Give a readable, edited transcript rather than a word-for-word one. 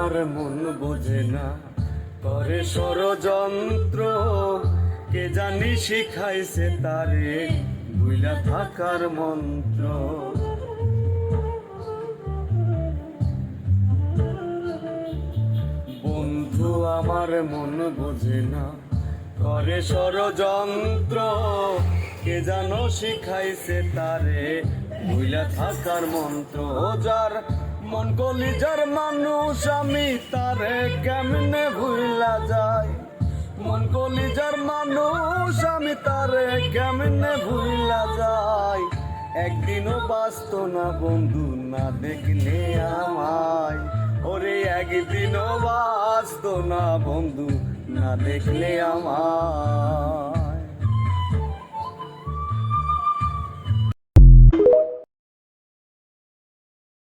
আমার মন বোঝে না, করে ষড়যন্ত্র। কে জানি শিখাইছে তারে ভুইলা থাকার মন্ত্র। বন্ধু আমার মন বোঝে না, করে ষড়যন্ত্র। কে জানো শিখাইছে তারে ভুইলা থাকার মন্ত্র। যার মন কলিজার মানুষ আমি তারে কেমনে ভুইলা যাই। মন কলিজার মানুষ আমি তারে কেমনে ভুইলা যাই। একদিনও বাঁচত না বন্ধু না দেখলে আমায়। ওরে একদিনও বাঁচত না বন্ধু না দেখলে আমায়।